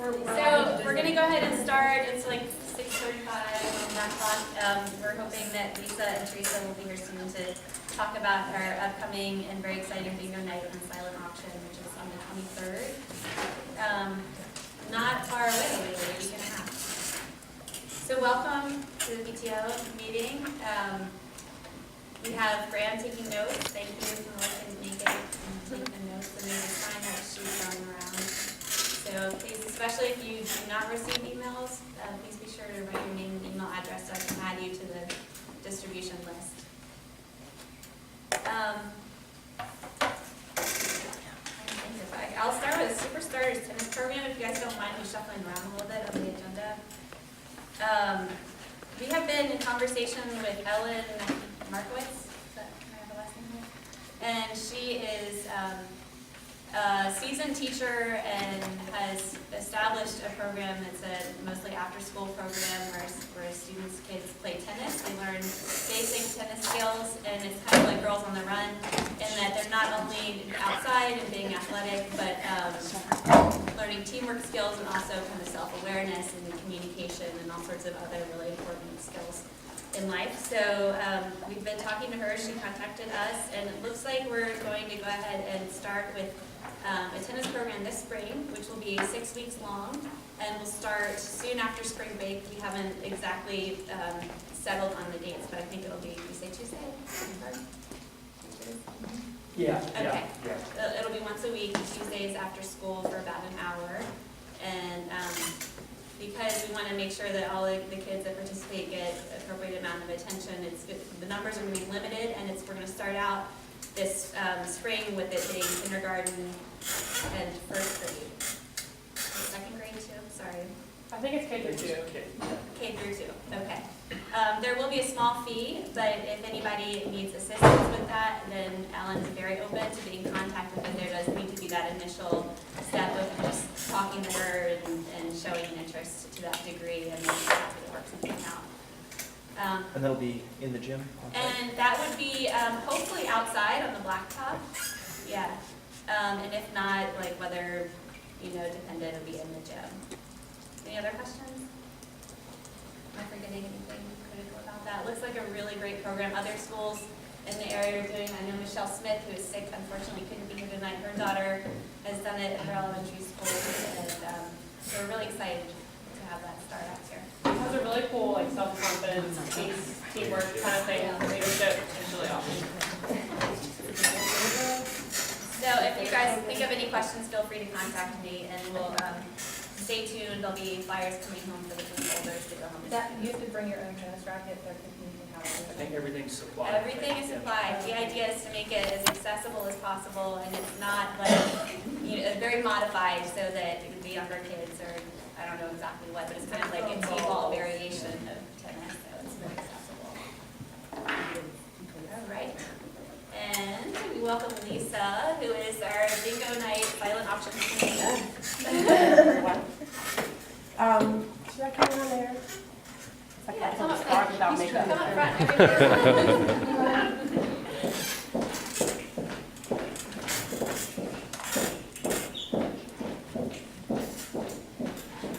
So we're going to go ahead and start. It's like 6:35 on that clock. We're hoping that Lisa and Teresa will be here soon to talk about our upcoming and very exciting bingo night and silent auction, which is on the 23rd. Not far away, maybe a week and a half. So welcome to the PTO meeting. We have Graham taking notes. Thank you for letting me make it and take the notes. And there's a sign that she's going around. So please, especially if you do not receive emails, please be sure to write your name and email address so I can add you to the distribution list. I'll start with the Super Starters Tennis Program. If you guys don't mind me shuffling around a little bit on the agenda. We have been in conversation with Ellen Markowitz. Is that, can I have the last name here? And she is a seasoned teacher and has established a program that's a mostly after-school program where students, kids play tennis. They learn basic tennis skills, and it's kind of like Girls on the Run, in that they're not only outside and being athletic, but learning teamwork skills and also kind of self-awareness and communication and all sorts of other really important skills in life. So we've been talking to her. She contacted us, and it looks like we're going to go ahead and start with a tennis program this spring, which will be 6 weeks long, and we'll start soon after spring break. We haven't exactly settled on the dates, but I think it'll be, you say Tuesday? Yeah. Okay. Yeah. It'll be once a week, Tuesdays after school for about an hour. And because we want to make sure that all of the kids that participate get appropriate amount of attention, the numbers are going to be limited, and we're going to start out this spring with it being kindergarten and first grade. Second grade too, sorry. I think it's K through 2. K through 2, okay. There will be a small fee, but if anybody needs assistance with that, then Ellen is very open to being contacted, and there does need to be that initial step of just talking to her and showing an interest to that degree, and then have to work something out. And that'll be in the gym? And that would be hopefully outside on the blacktop, yeah. And if not, like whether, dependent, it'll be in the gym. Any other questions? Am I forgetting anything critical about that? Looks like a really great program. Other schools in the area are doing. I know Michelle Smith, who is sick, unfortunately couldn't be here tonight. Her daughter has done it at her elementary school, and we're really excited to have that start out here. It has a really cool, self-confidence, teamwork kind of thing. Leadership is really awesome. So if you guys think of any questions, feel free to contact me, and we'll stay tuned. There'll be flyers coming home for the folders to go home. You have to bring your own tennis racket, or you can have it. I think everything's supplied. Everything is supplied. The idea is to make it as accessible as possible, and it's not like very modified so that the younger kids are, I don't know exactly what, but it's kind of like a T-ball variation of tennis, so it's very accessible. All right. And we welcome Lisa, who is our bingo night silent auction queen. Should I come on there? Yeah, come up Start without makeup. Come up front. Everybody.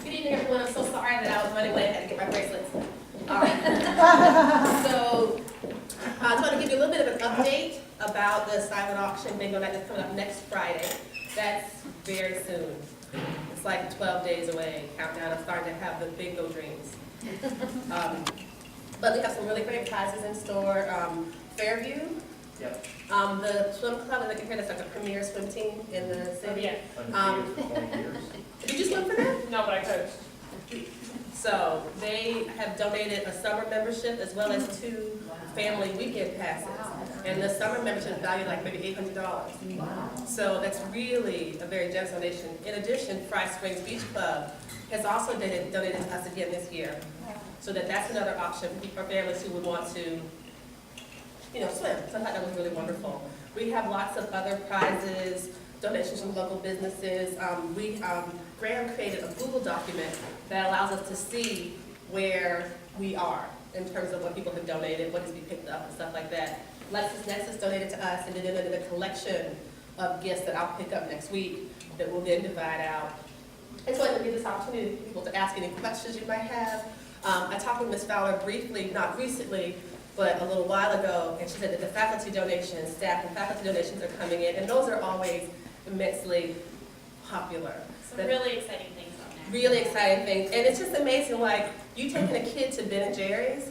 Good evening, everyone. I'm so sorry that I was running late. I had to get my bracelets. So I just want to give you a little bit of an update about the silent auction bingo night that's coming up next Friday. That's very soon. It's like 12 days away. Countdown. I'm starting to have the bingo dreams. But we have some really great prizes in store. Fairview. Yep. The swim club, I think that's like a premier swim team in the city. Yeah. Undefeated for 20 years. Did you swim for them? No, but I coached. So they have donated a summer membership as well as 2 family weekend passes. And the summer membership is valued like maybe $800. Wow. So that's really a very generous donation. In addition, Fry Springs Beach Club has also donated to us again this year. So that's another option for families who would want to, swim. So I thought that was really wonderful. We have lots of other prizes, donations from local businesses. Graham created a Google document that allows us to see where we are in terms of what people have donated, what has been picked up, and stuff like that. LexisNexis donated to us, and then there's a collection of gifts that I'll pick up next week that we'll then divide out I just wanted to give this opportunity for people to ask any questions you might have. I talked with Ms. Fowler briefly, not recently, but a little while ago, and she said that the faculty donations, staff and faculty donations are coming in, and those are always immensely popular. Some really exciting things on there. Really exciting things, and it's just amazing, like, you taking a kid to Ben and Jerry's,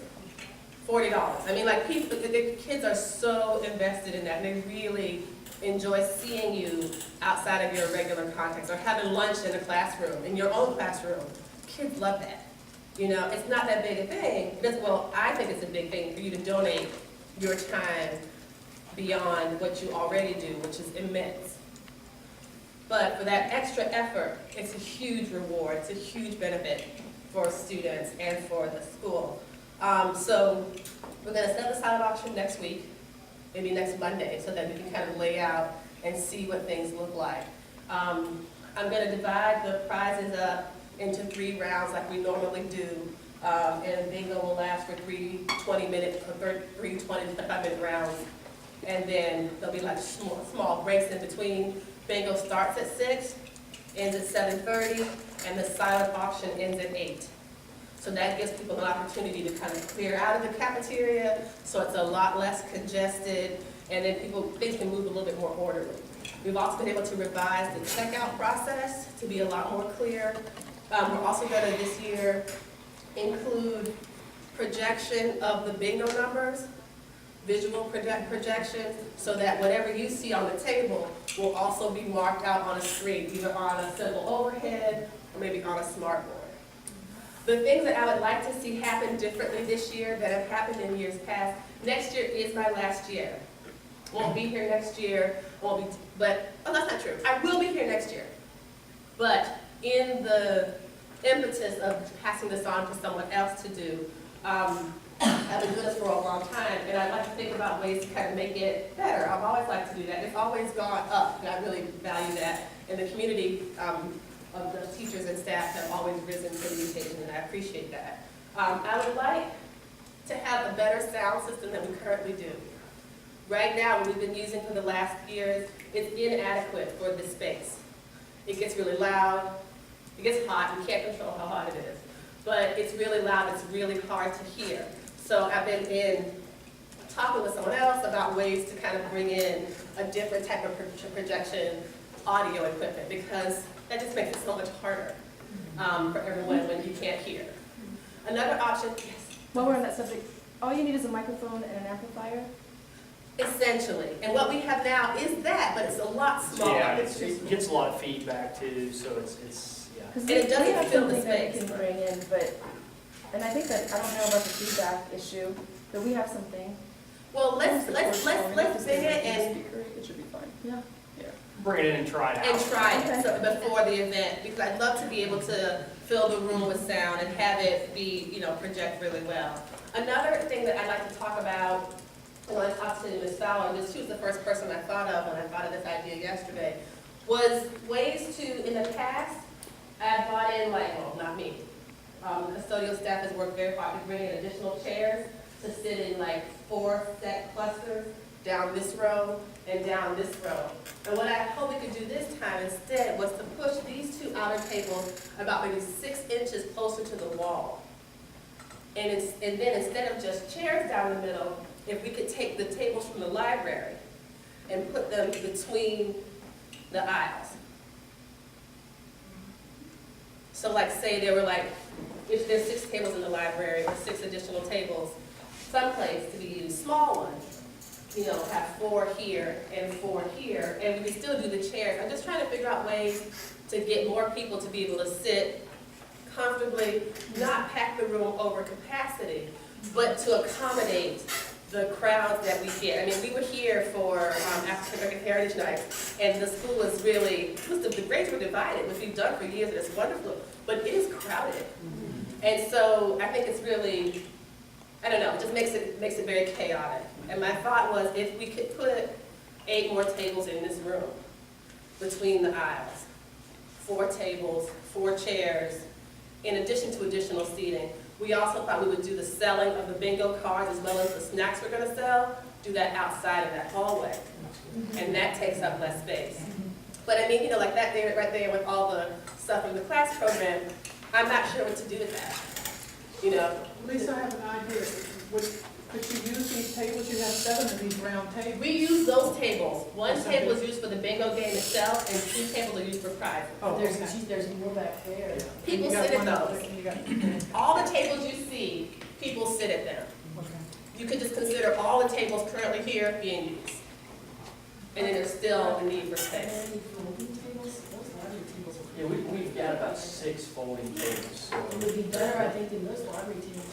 $40. I mean, like, people, the kids are so invested in that, and they really enjoy seeing you outside of your regular context, or having lunch in a classroom, in your own classroom. Kids love that. You know, it's not that big a thing. Well, I think it's a big thing for you to donate your time beyond what you already do, which is immense. But for that extra effort, it's a huge reward, it's a huge benefit for students and for the school. So we're gonna set the silent auction next week, maybe next Monday, so that we can kind of lay out and see what things look like. I'm gonna divide the prizes up into 3 rounds like we normally do, and bingo will last for 3 20-minute, or 3 25-minute rounds, and then there'll be like small breaks in between. Bingo starts at 6, ends at 7:30, and the silent auction ends at 8. So that gives people an opportunity to kind of clear out of the cafeteria, so it's a lot less congested, and then things can move a little bit more orderly. We've also been able to revise the checkout process to be a lot more clear. We're also going to this year include projection of the bingo numbers, visual projection, so that whatever you see on the table will also be marked out on a screen, either on a simple overhead or maybe on a smart board. The things that I would like to see happen differently this year that have happened in years past, next year is my last year. Won't be here next year, oh, that's not true. I will be here next year. But in the impetus of passing this on to someone else to do, I've been doing this for a long time, and I'd like to think about ways to kind of make it better. I've always liked to do that. It's always gone up, and I really value that. And the community of the teachers and staff have always risen to the occasion, and I appreciate that. I would like to have a better sound system than we currently do. Right now, what we've been using for the last years, it's inadequate for this space. It gets really loud, it gets hot, we can't control how hot it is, but it's really loud, it's really hard to hear. So I've been talking with someone else about ways to kind of bring in a different type of projection audio equipment, because that just makes it so much harder for everyone when you can't hear. Another option, yes? While we're on that subject, all you need is a microphone and an amplifier? Essentially. And what we have now is that, but it's a lot smaller. Yeah, it gets a lot of feedback too, so it's yeah. Because And it doesn't have fill the something that we space. can bring in, but, and I think that, I don't know about the feedback issue, but we have something. Well, let's bring it and It should be fine. Yeah. Bring it in and try it out. try it Okay. so before the event, because I'd love to be able to fill the room with sound and have it be, project really well. Another thing that I'd like to talk about, when I talked to Ms. Fowler, she was the first person I thought of when I thought of this idea yesterday, was ways to, in the past, I brought in not me. The custodial staff has worked very hard to bring in additional chairs to sit in 4 set clusters down this row and down this row. And what I hope we could do this time instead was to push these 2 outer tables about maybe 6 inches closer to the wall. And then instead of just chairs down the middle, if we could take the tables from the library and put them between the aisles. So say there were if there's 6 tables in the library or 6 additional tables, someplace to be used, small ones, have 4 here and 4 here, and we can still do the chairs. I'm just trying to figure out ways to get more people to be able to sit comfortably, not pack the room over capacity, but to accommodate the crowds that we get. I mean, we were here for African American Heritage Night, and the school was really, the grades were divided, which we've done for years, and it's wonderful, but it is crowded. And so I think it's really, I don't know, it just makes it very chaotic. And my thought was, if we could put 8 more tables in this room between the aisles, 4 tables, 4 chairs, in addition to additional seating. We also thought we would do the selling of the bingo cards as well as the snacks we're going to sell, do that outside of that hallway. And that takes up less space. But I mean, like that there, right there with all the stuff in the class program, I'm not sure what to do with that. Lisa, I have an idea. Could you use these tables? You have 7 of these round tables. We use those tables. One table is used for the bingo game itself, and 2 tables are used for prizes. Oh, okay. There's more back there. People You got sit at one up those. there, and you got- All the tables you see, people sit at them. Okay. You could just consider all the tables currently here being used. And then there's still a need for space. Yeah, we've got about 6 folding tables, so It would be better, I think, than most library tables.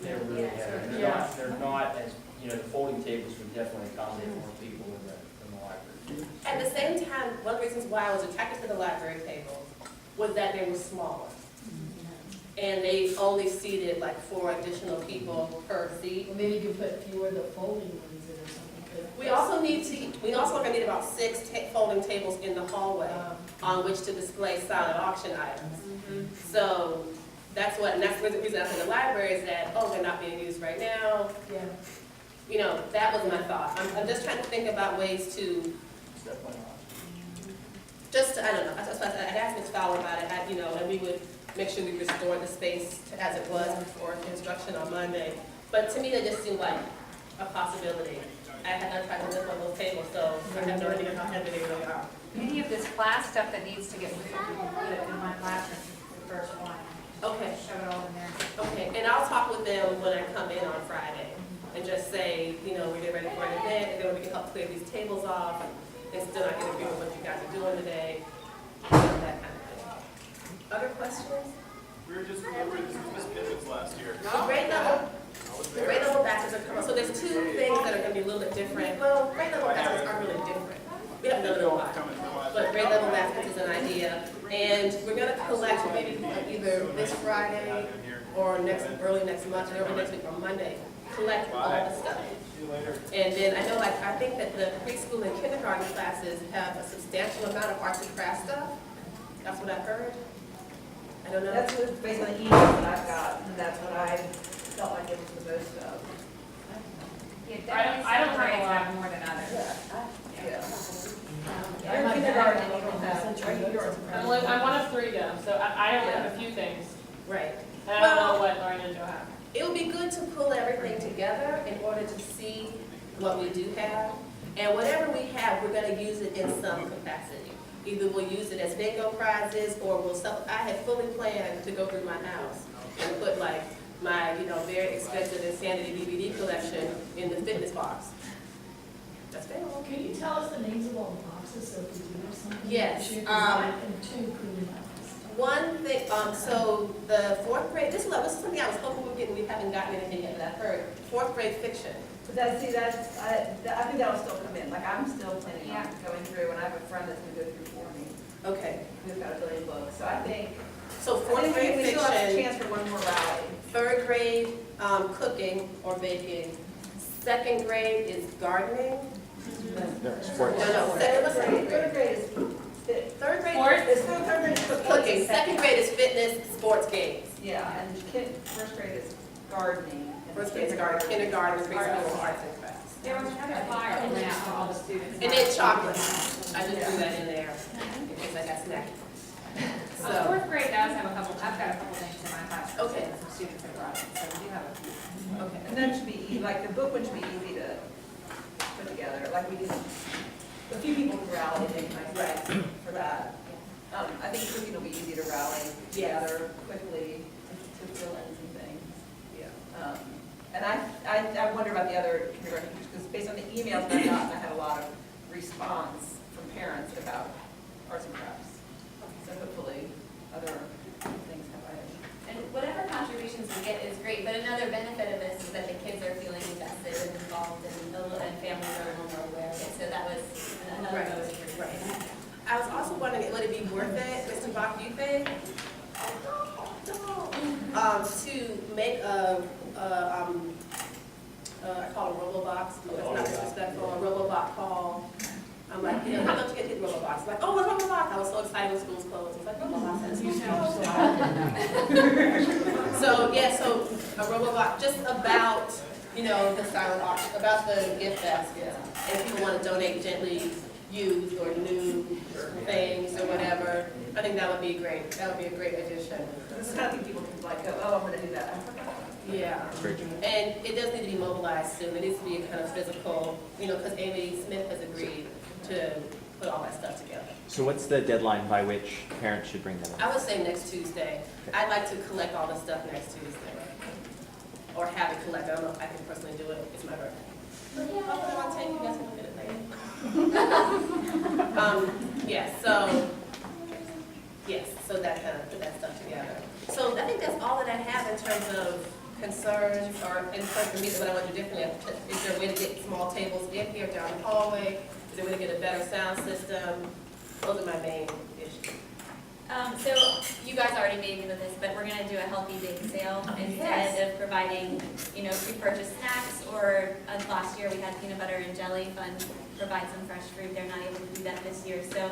they're really heavy. They're not as, the folding tables would definitely accommodate more people in the library. At the same time, one of the reasons why I was attracted to the library tables was that they were smaller. And they only seated like 4 additional people per seat. Or maybe you could put fewer of the folding ones in or something. We also are gonna need about 6 folding tables in the hallway on which to display silent auction items. So that's the reason I think the library is that, they're not being used right now. Yeah. That was my thought. I'm just trying to think about ways to, It's definitely an option. I don't know, that's why I'd asked Ms. Fowler about it, and we would make sure we restored the space as it was before instruction on Monday. But to me, that just seemed like a possibility. I had not tried to live on those tables, so I have no idea how heavy they really are. Any of this class stuff that needs to get moved, we can put it in my classroom, the first one, Okay. shove it all in there. Okay, and I'll talk with them when I come in on Friday and just say, we're getting ready for an event, and then we can help clear these tables off, and still not interfere with what you guys are doing today, that kind of thing. Other questions? We were just Miss Pippins last year. The grade level batches are coming, so there's 2 things that are gonna be a little bit different. Well, grade level batches are really different. We haven't done it in a while. But grade level baskets is an idea, and we're gonna collect maybe either this Friday or early next month, or early next week on Monday, collect all the stuff. See you later. And then I know, I think that the preschool and kindergarten classes have a substantial amount of arts and crafts stuff. That's what I've heard. I don't know. That's what's based on the emails that I've got, and that's what I felt like it was the most of. Yeah, I don't some have a grades lot. have more than others. You're in kindergarten, you don't have, yours. I'm one of 3 though, so I only have a few things. Right. And I don't know what Lauren and Joe have. It would be good to pull everything together in order to see what we do have. And whatever we have, we're gonna use it in some capacity. Either we'll use it as bingo prizes, or I had fully planned to go through my house and put like my, very expensive Insanity DVD collection in the fitness box. That's fair. Can you tell us the names of all the boxes so if we do have something? Yes, And 2 cleaning boxes. One thing, so the 4th grade, this is something I was hoping we were getting, we haven't gotten anything yet, but I've heard, 4th grade fiction. But I think that'll still come in, like, I'm still planning on going through, and I have a friend that's gonna go through for me. Okay, We've got a billion books, so I think, so 4th grade we still have a fiction, chance for one more rally. 3rd grade cooking or baking, 2nd grade is gardening. No, what's 2nd grade? Third grade is, 3rd grade third grade is cooking, 2nd grade is fitness, sports, games. Yeah, and first grade is gardening. and 1st grade is garden, kindergarten, preschool, arts and crafts. There was another flyer that went out for all the students. And then chocolate, I just threw that in there in case I got snacky. So, 4th grade does have a couple, I've got a couple things in my classroom. Okay. Some students have brought it, so we do have a few. okay. And that should be, like, the book one should be easy to put together, like we can, a few people can rally, I think, for that. I think cooking will be easy to rally together quickly to fill in some things. Yeah. And I wonder about the other kindergarten teachers, because based on the emails that I got, I had a lot of response from parents about arts and crafts. So hopefully other things have added. And whatever contributions we get is great, but another benefit of this is that the kids are feeling invested and involved, and families are a little more aware of it, so that was another Right. motive for doing it. I was also wondering, would it be worth it, Mr. Bach, do you think? To make I call it a Robobox, but it's not disrespectful, a Robobox call. I'm like, how don't you get hit Robobox? Like, oh, it's Robobox. I was so excited when schools closed. I was like, Robobox has schools closed. So a Robobox just about, the silent auction, about the gift basket. And if people want to donate gently, used or new things or whatever. I think that would be great. That would be a great addition. This is the kind of thing people can like go, oh, I'm gonna do that. I forgot. Yeah. And it does need to be mobilized soon. It needs to be a kind of physical, you know, because Amy Smith has agreed to put all that stuff together. So what's the deadline by which parents should bring them in? I would say next Tuesday. I'd like to collect all the stuff next Tuesday. Or have it collect. I don't know if I can personally do it. It's my birthday. I'll put it on tape. You guys can look at it later. Yes, so that kind of put that stuff together. So I think that's all that I have in terms of concerns or in terms of me, what I want to do differently. Is there a way to get small tables in here down the hallway? Is there a way to get a better sound system? Those are my main issues. So you guys already made me with this, but we're gonna do a healthy bake sale instead of providing, pre-purchased snacks, or last year we had peanut butter and jelly fund, provide some fresh fruit. They're not able to do that this year. So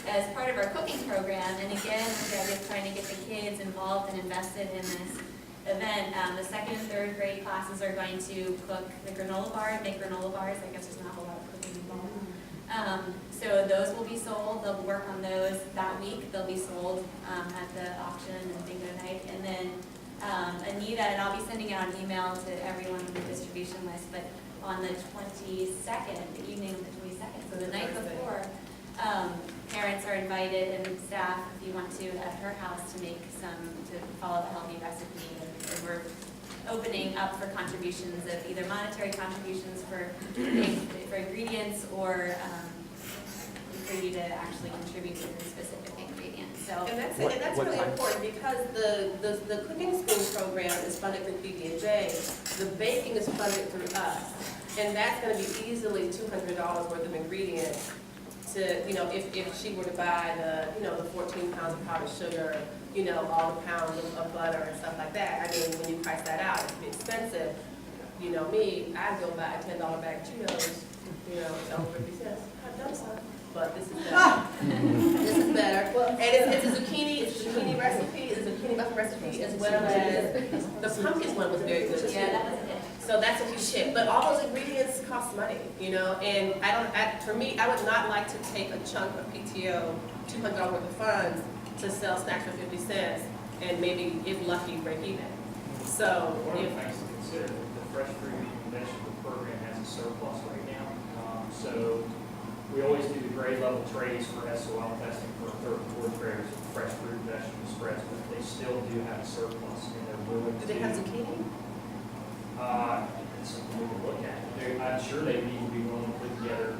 as part of our cooking program, and again, we're trying to get the kids involved and invested in this event, the second and third grade classes are going to cook the granola bar, make granola bars. I guess there's not a whole lot of cooking involved. So those will be sold. They'll work on those that week. They'll be sold at the auction and bingo night. And then Anita, and I'll be sending out an email to everyone on the distribution list, but on the 22nd, the evening of the 22nd, so the night before, parents are invited and staff, if you want to, at her house to make to follow the healthy recipe. And we're opening up for contributions of either monetary contributions for ingredients or for you to actually contribute to the specific ingredients. So And that's really important because the cooking school program is funded through PB&J. The baking is funded through us. And that's going to be easily $200 worth of ingredients to, if she were to buy the 14 pounds of powdered sugar, all the pounds of butter and stuff like that. I mean, when you price that out, it's expensive. You know me, I'd go buy a $10 bag of Cheetos, it's over 50 cents. I've done some, but this is better. This is better. And it's a zucchini recipe, it's a zucchini muffin recipe, as well as the pumpkin one was very good too. yeah, that was it. So that's a huge hit. But all those ingredients cost money, and for me, I would not like to take a chunk of PTO, $200 worth of funds, to sell snacks for 50 cents, and maybe, if lucky, break even. So, One of the things to consider, the fresh fruit and vegetable program has a surplus right now. So we always do the grade level trays for SOL testing for third and fourth graders with fresh fruit and vegetable spreads, but they still do have a surplus, and they're willing to. do they have zucchini? It's something we can look at. I'm sure they need to be willing to put together,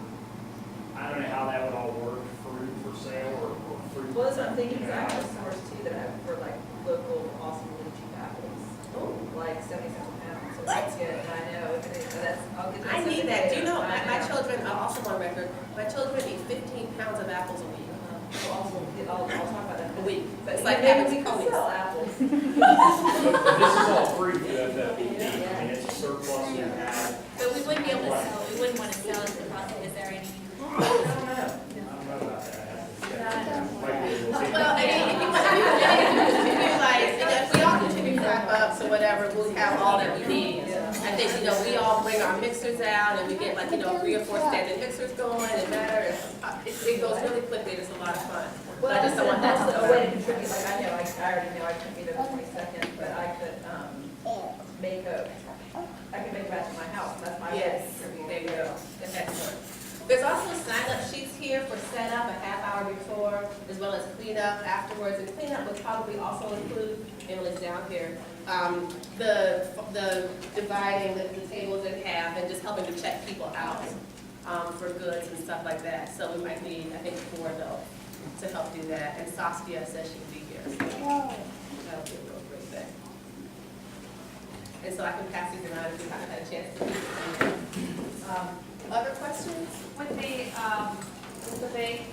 I don't know how that would all work, fruit for sale or fruit. Well, that's what I'm thinking, because I have stores too that have for like local awesome really cheap apples. Like 70 cents a pound, so that's good, and I know, I'll get that. I need that. Do you know, I my children, I also on record, my children eat 15 pounds of apples a week. I'll talk about that. A week. But It's like maybe having we can conies. sell apples. But this is all fruit that we need. I mean, it's a surplus we have. But we wouldn't be able to sell, we wouldn't want to sell it to the profit. Is there any? I don't know about that. Might be able to- Well, I mean, if you like, if we all continue to wrap up, so whatever, we'll have all that we need. I think, we all bring our mixers out and we get 3 or 4 standing mixers going and better. It goes really quickly, it's a lot of fun. Well, But I just don't want that also to a way to contribute, like I already know I couldn't be there the 22nd, but I could, make a batch in my house, that's my way to Yes, contribute. there you go. Excellent. There's also sign-up sheets here for setup a half hour before, as well as cleanup afterwards. And cleanup would probably also include, Emily's down here, the dividing the tables in half and just helping to check people out for goods and stuff like that. So we might need, I think, 4 though to help do that. And Saskia says she will be here. So that'll be a real great thing. And so I can pass these around if you haven't had a chance to read them. Other questions? With the bake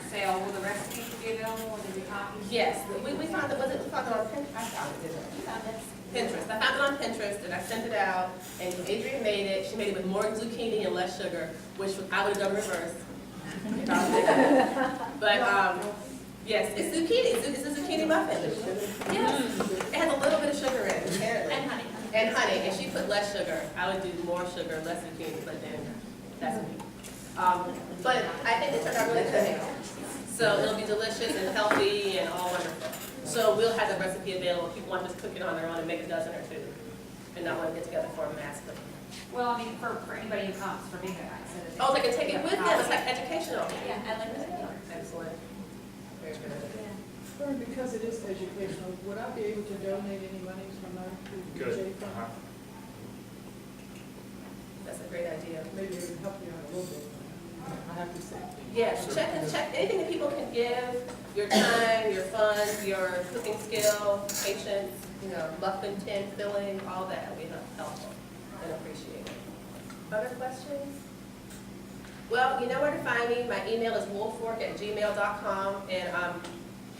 sale, will the recipes be available, will there be copies? Yes, we found it, we found it on Pinterest? I found it, didn't I? You found it. Pinterest. I found it on Pinterest and I sent it out and Adrian made it. She made it with more zucchini and less sugar, which I would have done reverse. But yes, it's zucchini. It's a zucchini muffin. Yes. It has a little bit of sugar in it, apparently. And honey. And honey, and she put less sugar. I would do more sugar, less zucchini, but then that's me. But I think it turned out really good. So it'll be delicious and healthy and all wonderful. So we'll have the recipe available if people want to just cook it on their own and make a dozen or two, and not want to get together for a mass cooking. Well, I mean, for anybody who comes for bingo night, so that they. Oh, they can take it with them, it's like educational. Yeah, I like that. Excellent. Very good. Well, because it is educational, would I be able to donate any money from my Good. J fund? Uh-huh. That's a great idea. Maybe it can help you out a little bit, I have to say. Yes, check, anything that people can give, your time, your funds, your cooking skill, patience, muffin tin filling, all that will be helpful and appreciated. Other questions? Well, you know where to find me. My email is wolffork@gmail.com, and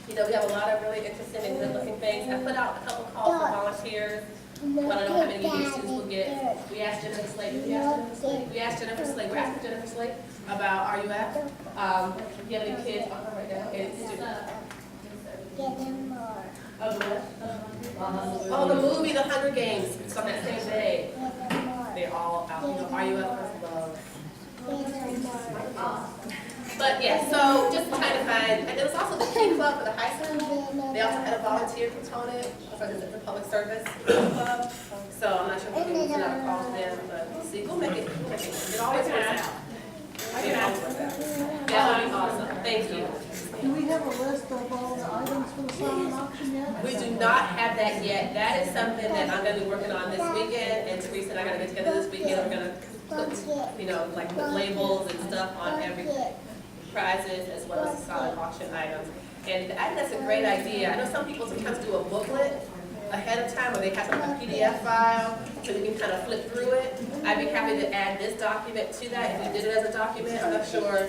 we have a lot of really interesting and good-looking things. I put out a couple calls for volunteers. Want to know how many students we'll get. We asked Jennifer Slate. We asked Jennifer Slate. We're asking Jennifer Slate about RUF. If you have any kids, I'll come right down. Oh, the movie, The Hunger Games. It's on that same day. They're all out. RUF is love. But yeah, so just trying to find, and there was also the Tea Club for the high school. They also had a volunteer component, so it's a public service club. So I'm not sure if we can send out a call to them, but we'll see. We'll make it. It always works out. I can ask. Yeah, that'd be awesome. Thank you. Do we have a list of all the items for the silent auction yet? We do not have that yet. That is something that I'm gonna be working on this weekend, and Teresa and I are gonna get together this weekend. We're gonna put, put labels and stuff on every prizes as well as the silent auction items. And I think that's a great idea. I know some people sometimes do a booklet ahead of time where they have some PDF file so you can kind of flip through it. I'd be happy to add this document to that if we did it as a document. I'm not sure.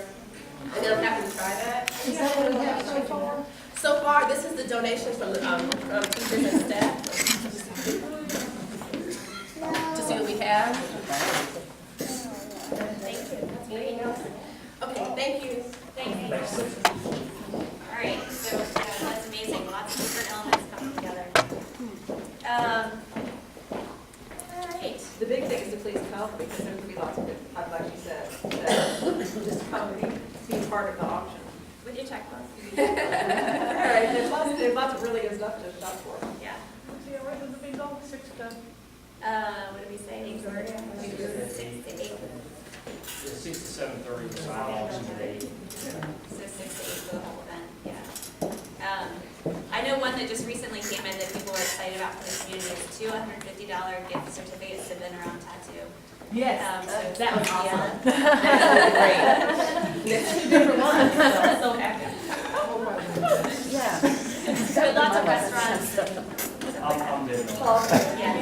And then I'm happy to try that. Is that what we have so far? So far, this is the donations from the from teachers and staff. To see what we have. Thank you. Anything else? Okay, thank you. Thank you. All right, so that's amazing. Lots of different elements coming together. All right. The big thing is to please come, because there's gonna be lots of good, like you said, that just come and be part of the auction. With your checkbook. All right, there's lots of really good stuff to shop for. Yeah. Yeah, where does the big dog 6 go? What did we say? 6 to 8. 6 to 7:30 is silent auction today. So 6 to 8 for the whole event, yeah. I know one that just recently came in that people are excited about for the community is $250 gift certificate to Been Around Tattoo. Yes, So that was awesome. yeah. That was great. There's 2 different ones, so I'm so happy. So lots of restaurants. I'm good. Yeah.